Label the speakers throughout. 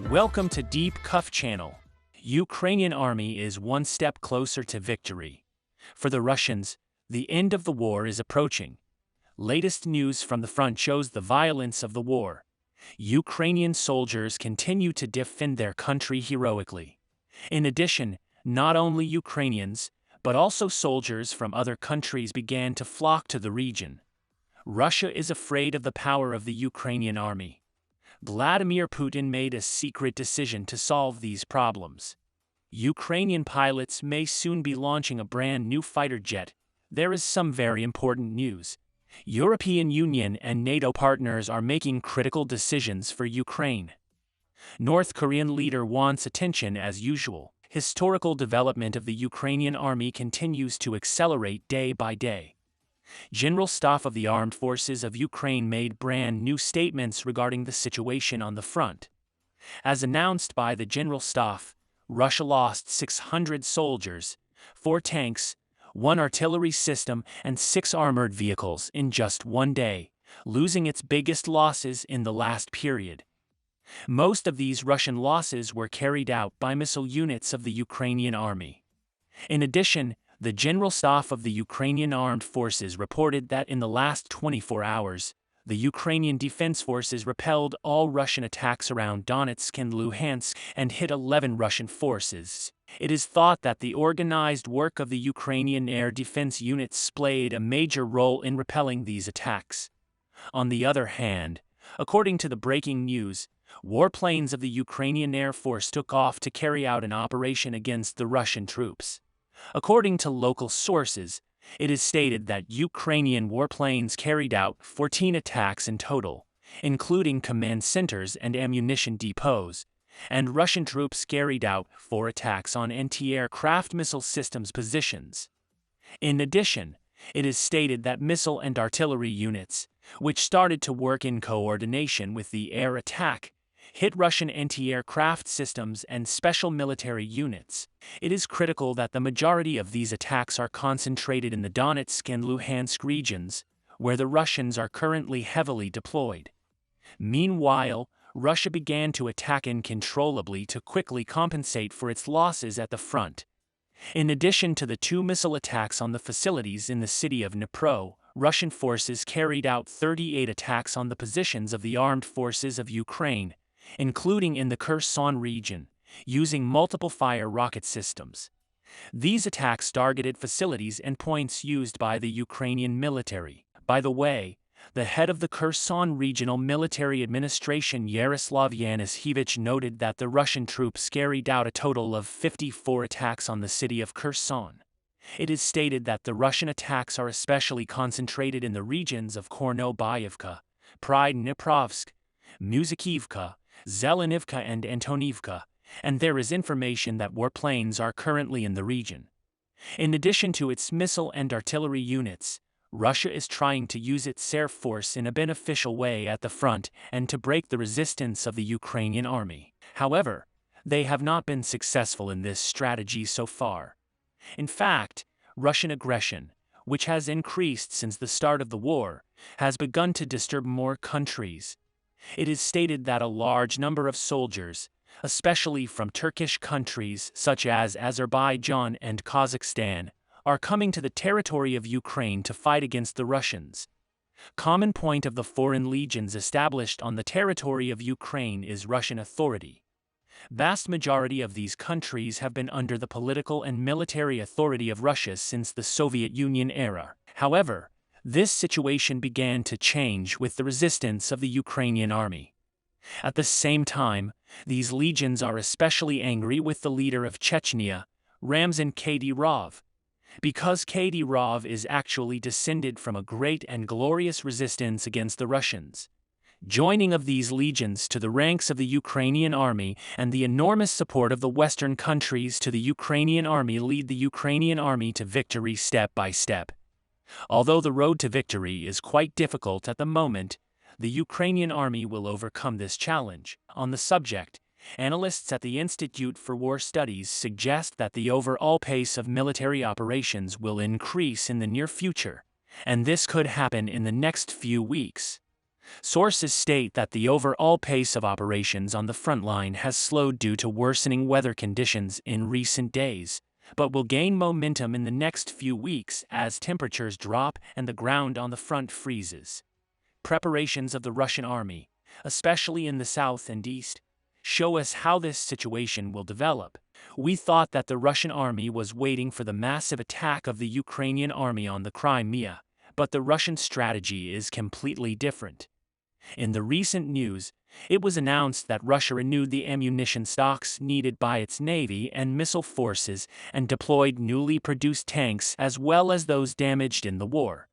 Speaker 1: Welcome to Deep Cuff Channel. Ukrainian army is one step closer to victory. For the Russians, the end of the war is approaching. Latest news from the front shows the violence of the war. Ukrainian soldiers continue to defend their country heroically. In addition, not only Ukrainians, but also soldiers from other countries began to flock to the region. Russia is afraid of the power of the Ukrainian army. Vladimir Putin made a secret decision to solve these problems. Ukrainian pilots may soon be launching a brand new fighter jet. There is some very important news. European Union and NATO partners are making critical decisions for Ukraine. North Korean leader wants attention as usual. Historical development of the Ukrainian army continues to accelerate day by day. General Staff of the Armed Forces of Ukraine made brand new statements regarding the situation on the front. As announced by the General Staff, Russia lost 600 soldiers, 4 tanks, 1 artillery system, and 6 armored vehicles in just one day, losing its biggest losses in the last period. Most of these Russian losses were carried out by missile units of the Ukrainian army. In addition, the General Staff of the Ukrainian Armed Forces reported that in the last 24 hours, the Ukrainian Defense Forces repelled all Russian attacks around Donetsk and Luhansk and hit 11 Russian forces. It is thought that the organized work of the Ukrainian air defense units played a major role in repelling these attacks. On the other hand, according to the breaking news, warplanes of the Ukrainian Air Force took off to carry out an operation against the Russian troops. According to local sources, it is stated that Ukrainian warplanes carried out 14 attacks in total, including command centers and ammunition depots, and Russian troops carried out 4 attacks on anti-aircraft missile systems positions. In addition, it is stated that missile and artillery units, which started to work in coordination with the air attack, hit Russian anti-aircraft systems and special military units. It is critical that the majority of these attacks are concentrated in the Donetsk and Luhansk regions, where the Russians are currently heavily deployed. Meanwhile, Russia began to attack uncontrollably to quickly compensate for its losses at the front. In addition to the 2 missile attacks on the facilities in the city of Dnipro, Russian forces carried out 38 attacks on the positions of the armed forces of Ukraine, including in the Kherson region, using multiple fire rocket systems. These attacks targeted facilities and points used by the Ukrainian military. By the way, the head of the Kherson Regional Military Administration, Yaroslav Yanushevich, noted that the Russian troops carried out a total of 54 attacks on the city of Kherson. It is stated that the Russian attacks are especially concentrated in the regions of Kornobayevka, Pridniprovsk, Muzikivka, Zelenivka and Antonivka, and there is information that warplanes are currently in the region. In addition to its missile and artillery units, Russia is trying to use its air force in a beneficial way at the front and to break the resistance of the Ukrainian army. However, they have not been successful in this strategy so far. In fact, Russian aggression, which has increased since the start of the war, has begun to disturb more countries. It is stated that a large number of soldiers, especially from Turkish countries such as Azerbaijan and Kazakhstan, are coming to the territory of Ukraine to fight against the Russians. Common point of the foreign legions established on the territory of Ukraine is Russian authority. Vast majority of these countries have been under the political and military authority of Russia since the Soviet Union era. However, this situation began to change with the resistance of the Ukrainian army. At the same time, these legions are especially angry with the leader of Chechnya, Ramzan Kadyrov, because Kadyrov is actually descended from a great and glorious resistance against the Russians. Joining of these legions to the ranks of the Ukrainian army and the enormous support of the Western countries to the Ukrainian army lead the Ukrainian army to victory step by step. Although the road to victory is quite difficult at the moment, the Ukrainian army will overcome this challenge. On the subject, Analysts at the Institute for War Studies suggest that the overall pace of military operations will increase in the near future, and this could happen in the next few weeks. Sources state that the overall pace of operations on the front line has slowed due to worsening weather conditions in recent days, but will gain momentum in the next few weeks as temperatures drop and the ground on the front freezes. Preparations of the Russian army, especially in the south and east, show us how this situation will develop. We thought that the Russian army was waiting for the massive attack of the Ukrainian army on the Crimea, but the Russian strategy is completely different. In the recent news, it was announced that Russia renewed the ammunition stocks needed by its navy and missile forces and deployed newly produced tanks as well as those damaged in the war.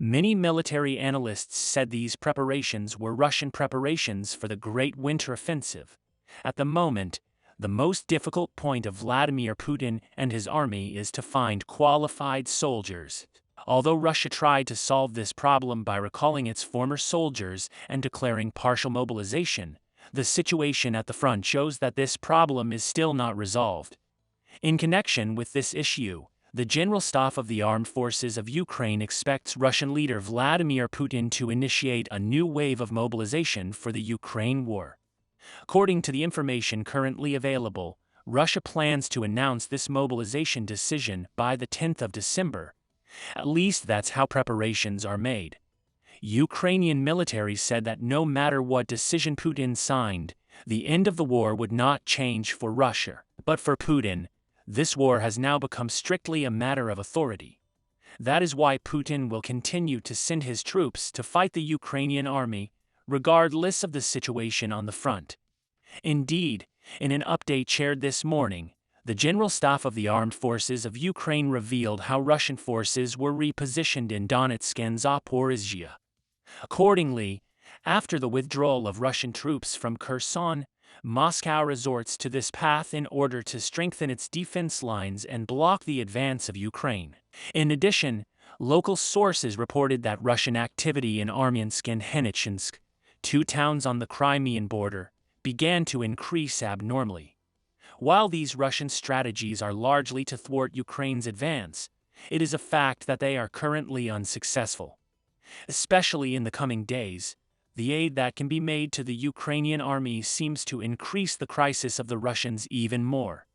Speaker 1: Many military analysts said these preparations were Russian preparations for the Great Winter Offensive. At the moment, the most difficult point of Vladimir Putin and his army is to find qualified soldiers. Although Russia tried to solve this problem by recalling its former soldiers and declaring partial mobilization, the situation at the front shows that this problem is still not resolved. In connection with this issue, the General Staff of the Armed Forces of Ukraine expects Russian leader Vladimir Putin to initiate a new wave of mobilization for the Ukraine war. According to the information currently available, Russia plans to announce this mobilization decision by the 10th of December. At least that's how preparations are made. Ukrainian military said that no matter what decision Putin signed, the end of the war would not change for Russia. But for Putin, this war has now become strictly a matter of authority. That is why Putin will continue to send his troops to fight the Ukrainian army, regardless of the situation on the front. Indeed, in an update shared this morning, the General Staff of the Armed Forces of Ukraine revealed how Russian forces were repositioned in Donetsk and Zaporizhzhia. Accordingly, after the withdrawal of Russian troops from Kherson, Moscow resorts to this path in order to strengthen its defense lines and block the advance of Ukraine. In addition, local sources reported that Russian activity in Armyansk and Henichynsk, two towns on the Crimean border, began to increase abnormally. While these Russian strategies are largely to thwart Ukraine's advance, it is a fact that they are currently unsuccessful. Especially in the coming days, the aid that can be made to the Ukrainian army seems to increase the crisis of the Russians even more.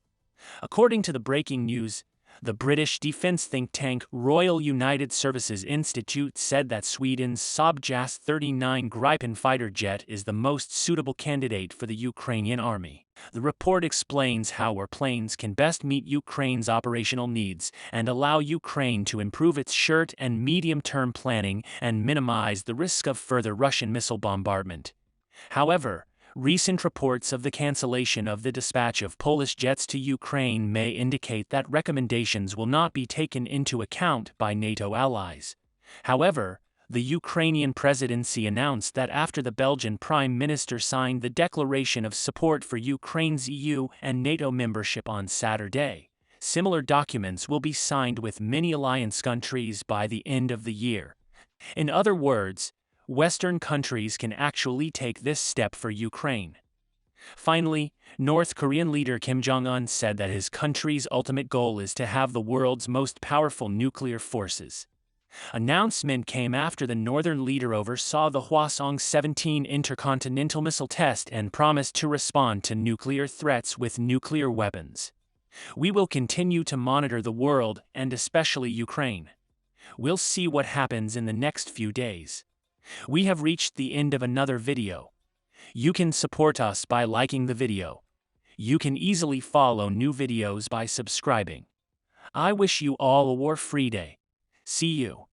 Speaker 1: According to the breaking news, the British defense think tank Royal United Services Institute said that Sweden's Saab JAS 39 Gripen fighter jet is the most suitable candidate for the Ukrainian army. The report explains how our planes can best meet Ukraine's operational needs and allow Ukraine to improve its short and medium-term planning and minimize the risk of further Russian missile bombardment. However, recent reports of the cancellation of the dispatch of Polish jets to Ukraine may indicate that recommendations will not be taken into account by NATO allies. However, the Ukrainian presidency announced that after the Belgian Prime Minister signed the declaration of support for Ukraine's EU and NATO membership on Saturday, similar documents will be signed with many alliance countries by the end of the year. In other words, Western countries can actually take this step for Ukraine. Finally, North Korean leader Kim Jong-un said that his country's ultimate goal is to have the world's most powerful nuclear forces. Announcement came after the northern leader oversaw the Hwasong-17 intercontinental missile test and promised to respond to nuclear threats with nuclear weapons. We will continue to monitor the world and especially Ukraine. We'll see what happens in the next few days. We have reached the end of another video. You can support us by liking the video. You can easily follow new videos by subscribing. I wish you all a war-free day. See you.